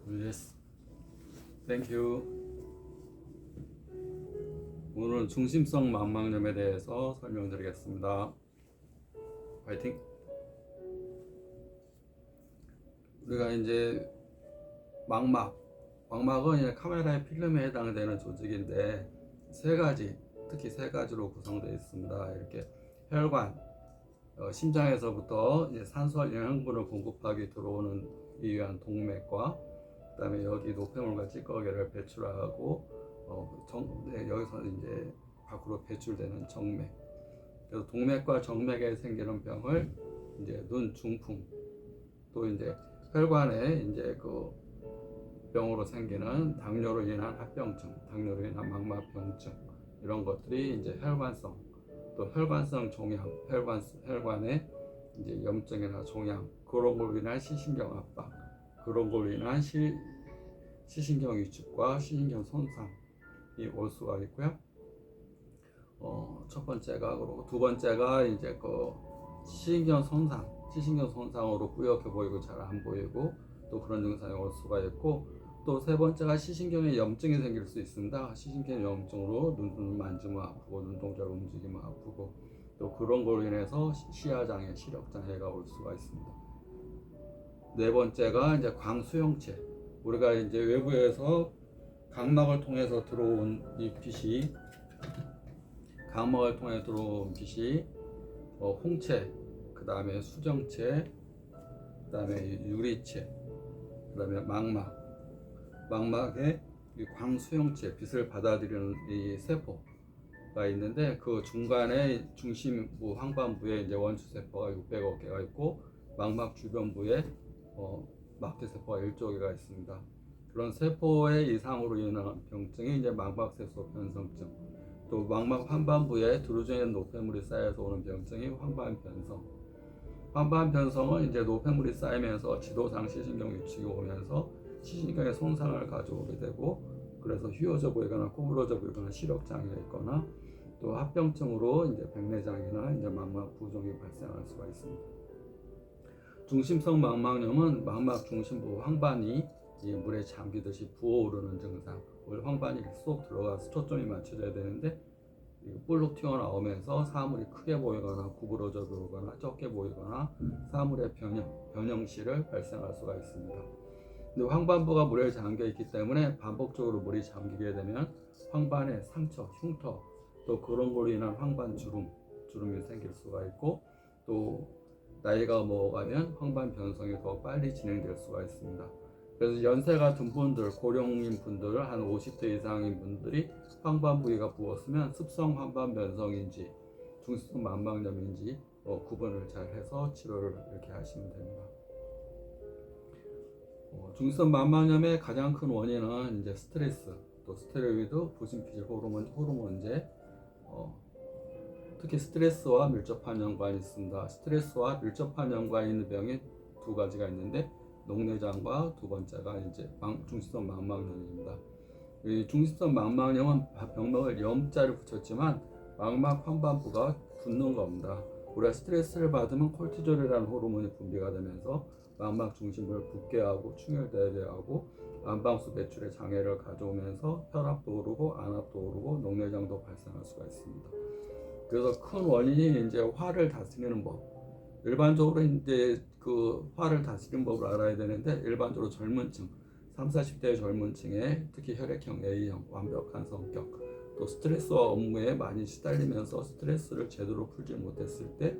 Yes, thank you. 오늘은 중심성 망막염에 대해서 설명드리겠습니다. 파이팅! 우리가 이제 망막은 이제 카메라의 필름에 해당되는 조직인데 특히 세 가지로 구성되어 있습니다. 이렇게 혈관, 심장에서부터 이제 산소와 영양분을 공급하기 들어오는 위한 동맥과 그다음에 여기 노폐물과 찌꺼기를 배출하고 여기서 이제 밖으로 배출되는 정맥. 그래서 동맥과 정맥에 생기는 병을 이제 눈 중풍, 또 이제 혈관에 이제 그 병으로 생기는 당뇨로 인한 합병증, 당뇨로 인한 망막병증, 이런 것들이 이제 혈관성, 또 혈관성 종양, 혈관에 이제 염증이나 종양, 그런 걸로 인한 시신경 압박, 그런 걸로 인한 시신경 위축과 시신경 손상이 올 수가 있고요. 첫 번째가, 그리고 두 번째가 이제 그 시신경 손상으로 뿌옇게 보이고 잘 안 보이고 또 그런 증상이 올 수가 있고, 또 세 번째가 시신경에 염증이 생길 수 있습니다. 시신경 염증으로 눈 만지면 아프고 눈동자를 움직이면 아프고 또 그런 걸로 인해서 시야장애, 시력장애가 올 수가 있습니다. 네 번째가 이제 광수형체. 우리가 이제 외부에서 각막을 통해서 들어온 이 빛이, 홍채, 그 다음에 수정체, 그 다음에 유리체, 그 다음에 망막에 이 광수형체, 빛을 받아들이는 이 세포가 있는데, 그 중간에 중심부 황반부에 이제 원추세포가 600억 개가 있고, 망막 주변부에 막대세포가 1조 개가 있습니다. 그런 세포의 이상으로 인한 병증이 이제 망막세포 변성증, 또 망막 환반부에 드루전인 노폐물이 쌓여서 오는 병증이 황반변성. 황반변성은 이제 노폐물이 쌓이면서 지도상 시신경 위축이 오면서 시신경에 손상을 가져오게 되고, 그래서 휘어져 보이거나 구부러져 보이거나 시력장애가 있거나 또 합병증으로 이제 백내장이나 이제 망막 부종이 발생할 수가 있습니다. 중심성 망막염은 망막 중심부 황반이 물에 잠기듯이 부어오르는 증상. 황반이 쏙 들어가서 초점이 맞춰져야 되는데 볼록 튀어나오면서 사물이 크게 보이거나 구부러져 보이거나 적게 보이거나 사물의 변형시를 발생할 수가 있습니다. 근데 황반부가 물에 잠겨 있기 때문에 반복적으로 물이 잠기게 되면 황반에 상처, 흉터, 또 그런 걸로 인한 황반 주름이 생길 수가 있고, 또 나이가 먹어가면 황반 변성이 더 빨리 진행될 수가 있습니다. 그래서 연세가 든 분들, 고령인 분들, 한 50대 이상인 분들이 황반 부위가 부었으면 습성 황반 변성인지 중심성 망막염인지 구분을 잘 해서 치료를 이렇게 하시면 됩니다. 중심성 망막염의 가장 큰 원인은 이제 스트레스, 또 스테로이드, 부신피질 호르몬제, 특히 스트레스와 밀접한 연관이 있습니다. 스트레스와 밀접한 연관이 있는 병이 두 가지가 있는데, 녹내장과 두 번째가 이제 중심성 망막염입니다. 이 중심성 망막염은 병명을 염자를 붙였지만 망막 환반부가 붓는 겁니다. 우리가 스트레스를 받으면 콜티졸이라는 호르몬이 분비가 되면서 망막 중심부를 붓게 하고 충혈되게 하고 안방수 배출에 장애를 가져오면서 혈압도 오르고 안압도 오르고 녹내장도 발생할 수가 있습니다. 그래서 큰 원인이 이제 화를 다스리는 법. 일반적으로 이제 그 화를 다스리는 법을 알아야 되는데, 일반적으로 젊은 층, 30, 40대의 젊은 층에 특히 혈액형 A형, 완벽한 성격, 또 스트레스와 업무에 많이 시달리면서 스트레스를 제대로 풀지 못했을 때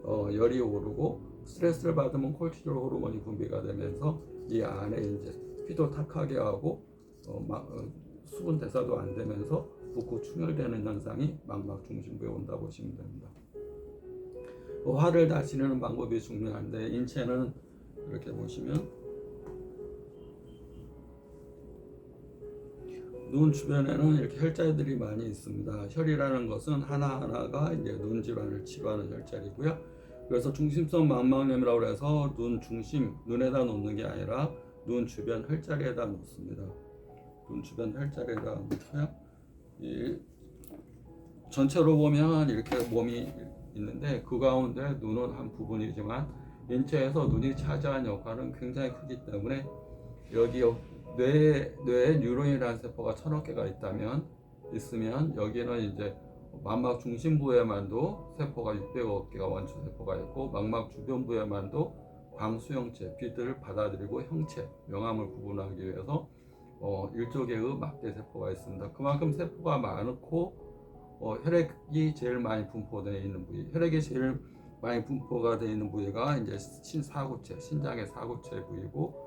열이 오르고, 스트레스를 받으면 콜티졸 호르몬이 분비가 되면서 이 안에 이제 피도 탁하게 하고 수분 대사도 안 되면서 붓고 충혈되는 현상이 망막 중심부에 온다고 보시면 됩니다. 화를 다스리는 방법이 중요한데, 인체는 이렇게 보시면 눈 주변에는 이렇게 혈자들이 많이 있습니다. 혈이라는 것은 하나하나가 이제 눈 질환을 치료하는 혈자리고요. 그래서 중심성 망막염이라고 해서 눈에다 놓는 게 아니라 눈 주변 혈자리에다 놓습니다. 눈 주변 혈자리에다 놓고요. 전체로 보면 이렇게 몸이 있는데, 그 가운데 눈은 한 부분이지만 인체에서 눈이 차지하는 역할은 굉장히 크기 때문에 여기 뇌에 뉴런이라는 세포가 1000억 개가 있으면 여기는 이제 망막 중심부에만도 세포가 600억 개가 원초 세포가 있고 망막 주변부에만도 광수형체, 빛을 받아들이고 형체, 명암을 구분하기 위해서 1조 개의 막대 세포가 있습니다. 그만큼 세포가 많고 혈액이 제일 많이 분포되어 있는 부위, 혈액이 제일 많이 분포가 되어 있는 부위가 이제 신사구체, 신장의 사구체 부위고,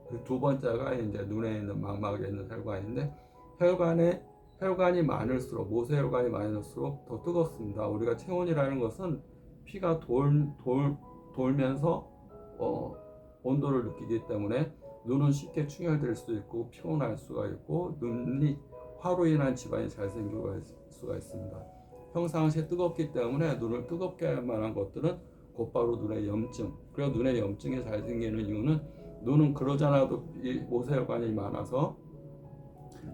그 두 번째가 이제 눈에 있는 망막에 있는 혈관인데, 혈관이 많을수록, 모세혈관이 많을수록 더 뜨겁습니다. 우리가 체온이라는 것은 피가 돌면서 온도를 느끼기 때문에 눈은 쉽게 충혈될 수도 있고 피곤할 수가 있고 눈이 화로 인한 질환이 잘 생길 수가 있습니다. 평상시에 뜨겁기 때문에 눈을 뜨겁게 할 만한 것들은 곧바로 눈의 염증. 그리고 눈의 염증이 잘 생기는 이유는 눈은 그러잖아도 이 모세혈관이 많아서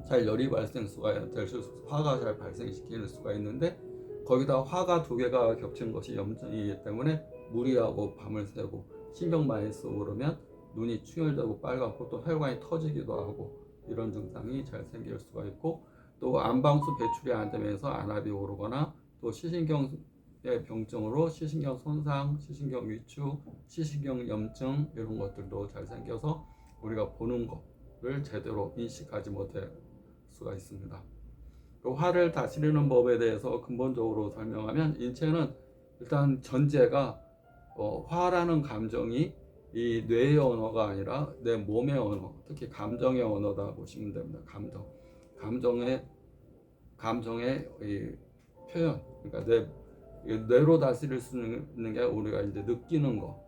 잘 열이 될 수, 화가 잘 발생시킬 수가 있는데 거기다 화가 2개가 겹친 것이 염증이기 때문에 무리하고 밤을 새고 신경 많이 쓰고 그러면 눈이 충혈되고 빨갛고 또 혈관이 터지기도 하고 이런 증상이 잘 생길 수가 있고, 또 안방수 배출이 안 되면서 안압이 오르거나 또 시신경의 병증으로 시신경 손상, 시신경 위축, 시신경 염증 이런 것들도 잘 생겨서 우리가 보는 것을 제대로 인식하지 못할 수가 있습니다. 화를 다스리는 법에 대해서 근본적으로 설명하면 인체는 일단 전제가 화라는 감정이 이 뇌의 언어가 아니라 내 몸의 언어, 특히 감정의 언어다 보시면 됩니다. 감정의 이 표현, 그러니까 뇌로 다스릴 수 있는 게 우리가 이제 느끼는 거,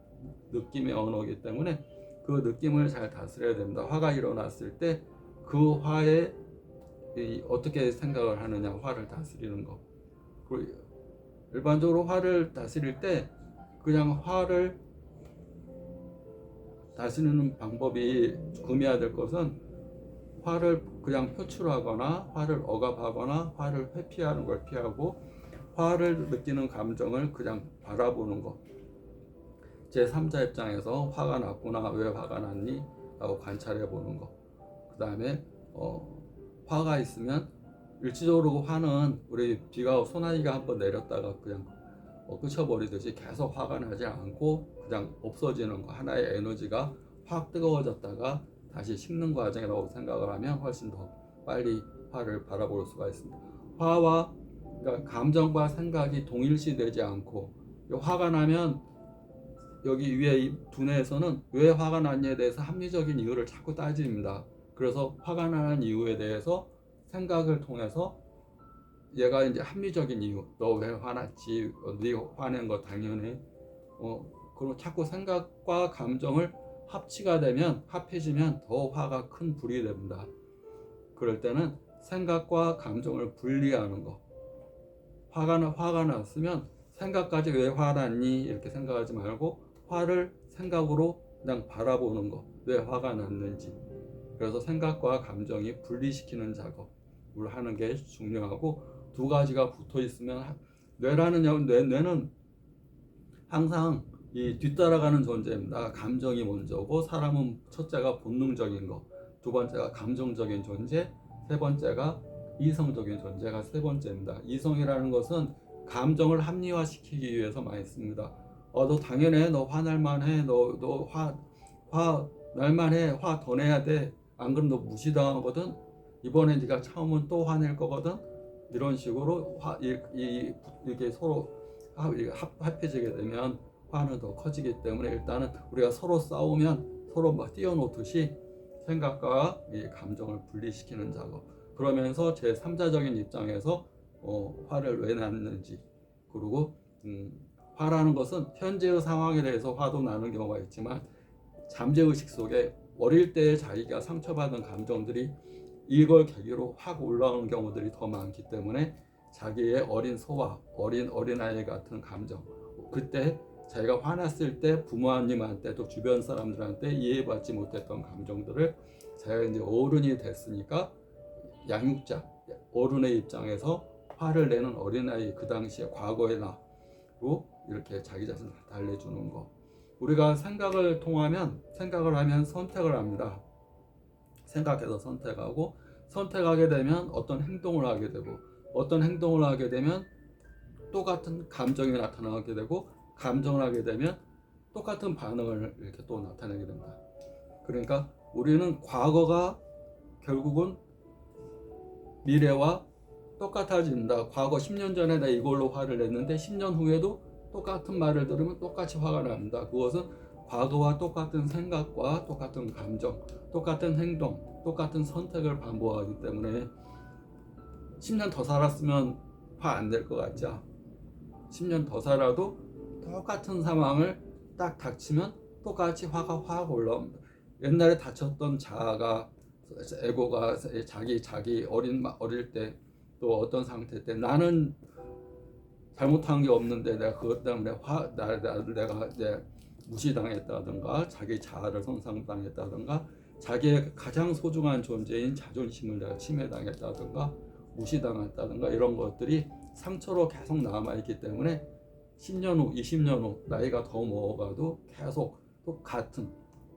느낌의 언어이기 때문에 그 느낌을 잘 다스려야 됩니다. 화가 일어났을 때 그 화에 어떻게 생각을 하느냐, 화를 다스리는 거. 그리고 일반적으로 화를 다스릴 때 그냥 화를 다스리는 방법이 금해야 될 것은 화를 그냥 표출하거나 화를 억압하거나 화를 회피하는 걸 피하고 화를 느끼는 감정을 그냥 바라보는 것. 제3자 입장에서 화가 났구나, 왜 화가 났니? 라고 관찰해 보는 것. 그 다음에 화가 있으면 일시적으로 화는 우리 소나기가 한번 내렸다가 그냥 끄쳐버리듯이 계속 화가 나지 않고 그냥 없어지는 거, 하나의 에너지가 확 뜨거워졌다가 다시 식는 과정이라고 생각을 하면 훨씬 더 빨리 화를 바라볼 수가 있습니다. 그러니까 감정과 생각이 동일시되지 않고, 화가 나면 여기 위에 이 두뇌에서는 왜 화가 났냐에 대해서 합리적인 이유를 자꾸 따집니다. 그래서 화가 나는 이유에 대해서 생각을 통해서 얘가 이제 합리적인 이유, 너 왜 화났지? 네 화낸 거 당연해. 그리고 자꾸 생각과 감정을 합해지면 더 화가 큰 불이 됩니다. 그럴 때는 생각과 감정을 분리하는 거. 화가 났으면 생각까지 왜 화났니? 이렇게 생각하지 말고 화를 생각으로 그냥 바라보는 거. 왜 화가 났는지. 그래서 생각과 감정이 분리시키는 작업을 하는 게 중요하고, 두 가지가 붙어 있으면 뇌는 항상 이 뒤따라가는 존재입니다. 감정이 먼저고, 사람은 첫째가 본능적인 거, 두 번째가 감정적인 존재, 세 번째가 이성적인 존재가 세 번째입니다. 이성이라는 것은 감정을 합리화시키기 위해서 많이 씁니다. 너 당연해, 너 화날 만해, 너 화 날만해, 화 더 내야 돼. 안 그러면 너 무시당하거든. 이번에 네가 참으면 또 화낼 거거든. 이런 식으로 이렇게 서로 합해지게 되면 화는 더 커지기 때문에 일단은 우리가 서로 싸우면 서로 막 뛰어놓듯이 생각과 이 감정을 분리시키는 작업. 그러면서 제3자적인 입장에서 화를 왜 났는지, 그리고 화라는 것은 현재의 상황에 대해서 화도 나는 경우가 있지만 잠재의식 속에 어릴 때 자기가 상처받은 감정들이 이걸 계기로 확 올라오는 경우들이 더 많기 때문에 자기의 어린 소아, 어린아이 같은 감정, 그때 자기가 화났을 때 부모님한테 또 주변 사람들한테 이해받지 못했던 감정들을 자기가 이제 어른이 됐으니까 양육자, 어른의 입장에서 화를 내는 어린아이, 그 당시에 과거의 나로 이렇게 자기 자신을 달래주는 거. 우리가 생각을 하면 선택을 합니다. 생각해서 선택하고, 선택하게 되면 어떤 행동을 하게 되고, 어떤 행동을 하게 되면 똑같은 감정이 나타나게 되고, 감정을 하게 되면 똑같은 반응을 이렇게 또 나타내게 된다. 그러니까 우리는 과거가 결국은 미래와 똑같아진다. 과거 10년 전에 내가 이걸로 화를 냈는데 10년 후에도 똑같은 말을 들으면 똑같이 화가 납니다. 그것은 과거와 똑같은 생각과 똑같은 감정, 똑같은 행동, 똑같은 선택을 반복하기 때문에 10년 더 살았으면 화 안 낼 것 같죠? 10년 더 살아도 똑같은 상황을 딱 닥치면 똑같이 화가 확 올라옵니다. 옛날에 다쳤던 자아가, 에고가 자기 어릴 때 또 어떤 상태 때 나는 잘못한 게 없는데 내가 그것 때문에 내가 이제 무시당했다든가 자기 자아를 손상당했다든가 자기의 가장 소중한 존재인 자존심을 내가 침해당했다든가 무시당했다든가 이런 것들이 상처로 계속 남아있기 때문에 10년 후, 20년 후 나이가 더 먹어가도 계속 똑같은,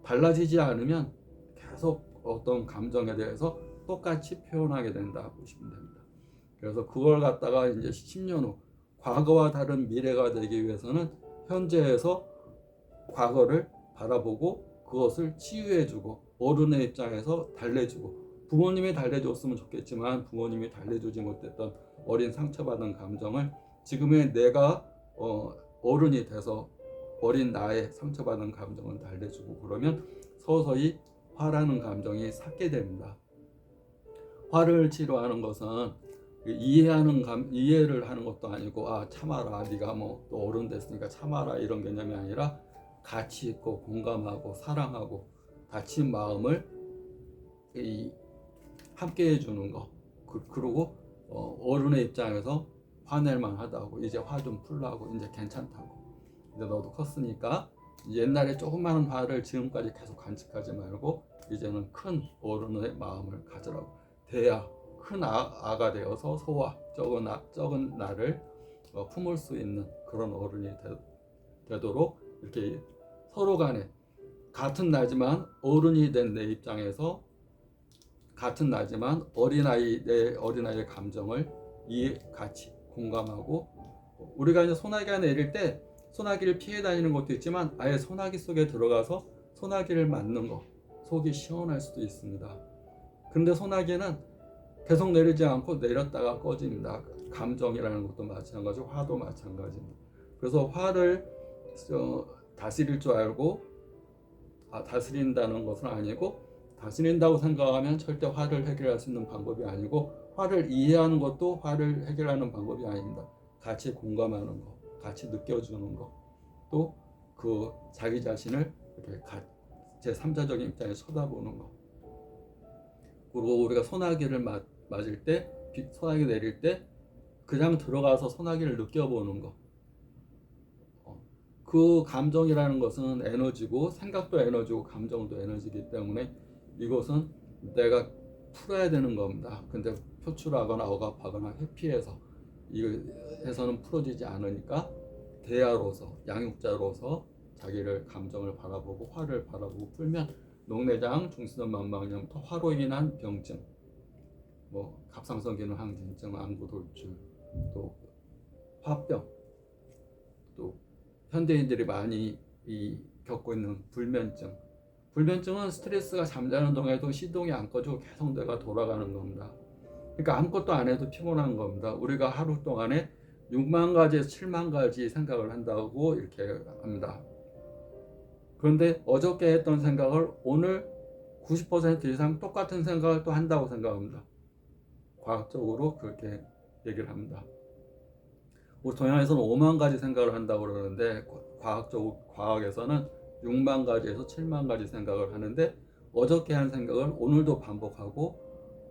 달라지지 않으면 계속 어떤 감정에 대해서 똑같이 표현하게 된다 보시면 됩니다. 그래서 그걸 갖다가 이제 10년 후 과거와 다른 미래가 되기 위해서는 현재에서 과거를 바라보고 그것을 치유해주고 어른의 입장에서 달래주고, 부모님이 달래줬으면 좋겠지만 부모님이 달래주지 못했던 어린 상처받은 감정을 지금의 내가 어른이 돼서 어린 나의 상처받은 감정을 달래주고, 그러면 서서히 화라는 감정이 삭게 됩니다. 화를 치료하는 것은 이해를 하는 것도 아니고 참아라, 네가 뭐 또 어른 됐으니까 참아라 이런 개념이 아니라 가치 있고 공감하고 사랑하고 다친 마음을 함께 해주는 거. 그리고 어른의 입장에서 화낼만 하다고, 이제 화 좀 풀라고, 이제 괜찮다고, 이제 너도 컸으니까 옛날에 조그마한 화를 지금까지 계속 간직하지 말고 이제는 큰 어른의 마음을 가지라고. 돼야 큰 아가 되어서 소와 적은 나를 품을 수 있는 그런 어른이 되도록 이렇게 서로 간에 같은 나지만 어른이 된 내 입장에서 같은 나지만 내 어린아이의 감정을 같이 공감하고, 우리가 이제 소나기가 내릴 때 소나기를 피해 다니는 것도 있지만 아예 소나기 속에 들어가서 소나기를 맞는 거, 속이 시원할 수도 있습니다. 근데 소나기는 계속 내리지 않고 내렸다가 꺼집니다. 감정이라는 것도 마찬가지고 화도 마찬가지입니다. 그래서 화를 다스릴 줄 알고, 다스린다는 것은 아니고, 다스린다고 생각하면 절대 화를 해결할 수 있는 방법이 아니고, 화를 이해하는 것도 화를 해결하는 방법이 아닙니다. 같이 공감하는 거, 같이 느껴주는 거, 또 그 자기 자신을 이렇게 제3자적인 입장에서 쳐다보는 거. 그리고 우리가 소나기를 맞을 때, 소나기 내릴 때 그냥 들어가서 소나기를 느껴보는 거. 그 감정이라는 것은 에너지고, 생각도 에너지고 감정도 에너지이기 때문에 이것은 내가 풀어야 되는 겁니다. 근데 표출하거나 억압하거나 회피해서 이해서는 풀어지지 않으니까 대야로서, 양육자로서 자기를 감정을 바라보고 화를 바라보고 풀면 녹내장, 중수염 망막염부터 화로 인한 병증, 뭐 갑상선 기능 항진증, 안구돌출, 또 화병, 또 현대인들이 많이 겪고 있는 불면증. 불면증은 스트레스가 잠자는 동안에도 시동이 안 꺼지고 계속 뇌가 돌아가는 겁니다. 그러니까 아무것도 안 해도 피곤한 겁니다. 우리가 하루 동안에 6만 가지에서 7만 가지 생각을 한다고 이렇게 합니다. 그런데 어저께 했던 생각을 오늘 90% 이상 똑같은 생각을 또 한다고 생각합니다. 과학적으로 그렇게 얘기를 합니다. 우리 동양에서는 5만 가지 생각을 한다고 그러는데 과학에서는 6만 가지에서 7만 가지 생각을 하는데, 어저께 한 생각을 오늘도 반복하고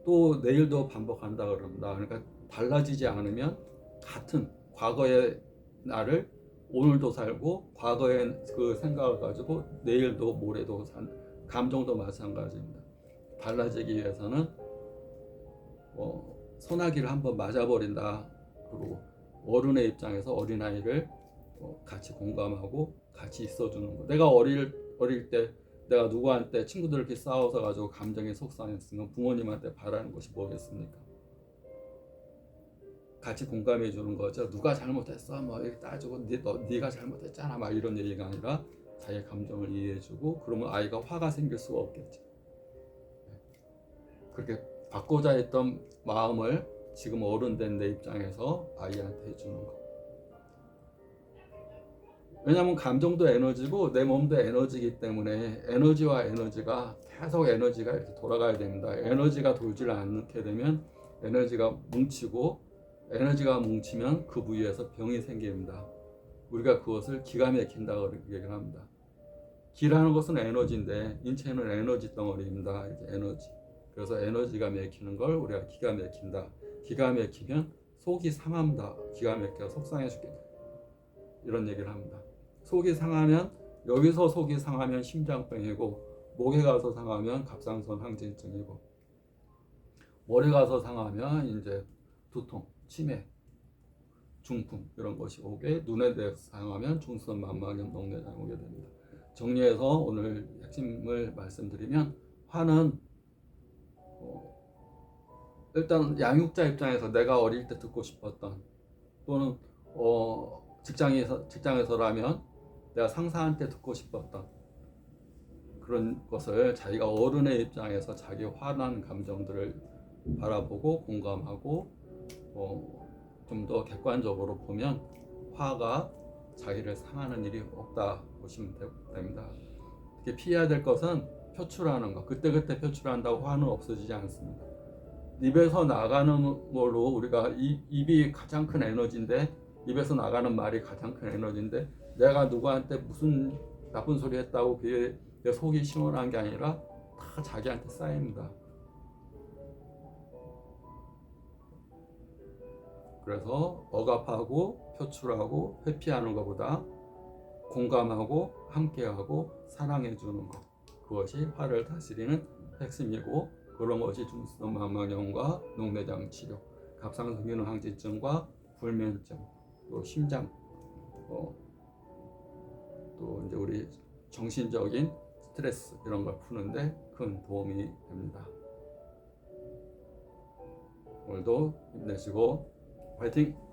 또 내일도 반복한다고 그럽니다. 그러니까 달라지지 않으면 같은 과거의 나를 오늘도 살고, 과거의 그 생각을 가지고 내일도 모레도 감정도 마찬가지입니다. 달라지기 위해서는 소나기를 한번 맞아버린다. 그리고 어른의 입장에서 어린아이를 같이 공감하고 같이 있어주는 거. 내가 어릴 때 내가 누구한테 친구들끼리 싸워서 가지고 감정이 속상했으면 부모님한테 바라는 것이 뭐겠습니까? 같이 공감해 주는 거죠. 누가 잘못했어? 뭐 이렇게 따지고 네가 잘못했잖아. 막 이런 얘기가 아니라 자기 감정을 이해해 주고, 그러면 아이가 화가 생길 수가 없겠죠. 그렇게 바꾸자 했던 마음을 지금 어른 된 내 입장에서 아이한테 해주는 거. 왜냐하면 감정도 에너지고 내 몸도 에너지이기 때문에 에너지와 에너지가 계속 에너지가 이렇게 돌아가야 됩니다. 에너지가 돌질 않게 되면 에너지가 뭉치고, 에너지가 뭉치면 그 부위에서 병이 생깁니다. 우리가 그것을 기가 막힌다고 얘기를 합니다. 기라는 것은 에너지인데 인체는 에너지 덩어리입니다. 이제 에너지. 그래서 에너지가 막히는 걸 우리가 기가 막힌다. 기가 막히면 속이 상합니다. 기가 막혀 속상해 죽겠다. 이런 얘기를 합니다. 속이 상하면, 여기서 속이 상하면 심장병이고, 목에 가서 상하면 갑상선 항진증이고, 머리 가서 상하면 이제 두통, 치매, 중풍 이런 것이 오게, 눈에 대해서 상하면 중수성 망막염, 녹내장 오게 됩니다. 정리해서 오늘 핵심을 말씀드리면, 화는 일단 양육자 입장에서 내가 어릴 때 듣고 싶었던, 또는 직장에서라면 내가 상사한테 듣고 싶었던 그런 것을 자기가 어른의 입장에서 자기 화난 감정들을 바라보고 공감하고 좀 더 객관적으로 보면 화가 자기를 상하는 일이 없다 보시면 됩니다. 특히 피해야 될 것은 표출하는 것. 그때그때 표출한다고 화는 없어지지 않습니다. 입에서 나가는 걸로, 우리가 입이 가장 큰 에너지인데, 입에서 나가는 말이 가장 큰 에너지인데, 내가 누구한테 무슨 나쁜 소리 했다고 그게 내 속이 시원한 게 아니라 다 자기한테 쌓입니다. 그래서 억압하고 표출하고 회피하는 것보다 공감하고 함께하고 사랑해 주는 것, 그것이 화를 다스리는 핵심이고, 그런 것이 중수성 망막염과 녹내장 치료, 갑상선 기능 항진증과 불면증, 또 심장, 또 이제 우리 정신적인 스트레스 이런 걸 푸는데 큰 도움이 됩니다. 오늘도 힘내시고 화이팅!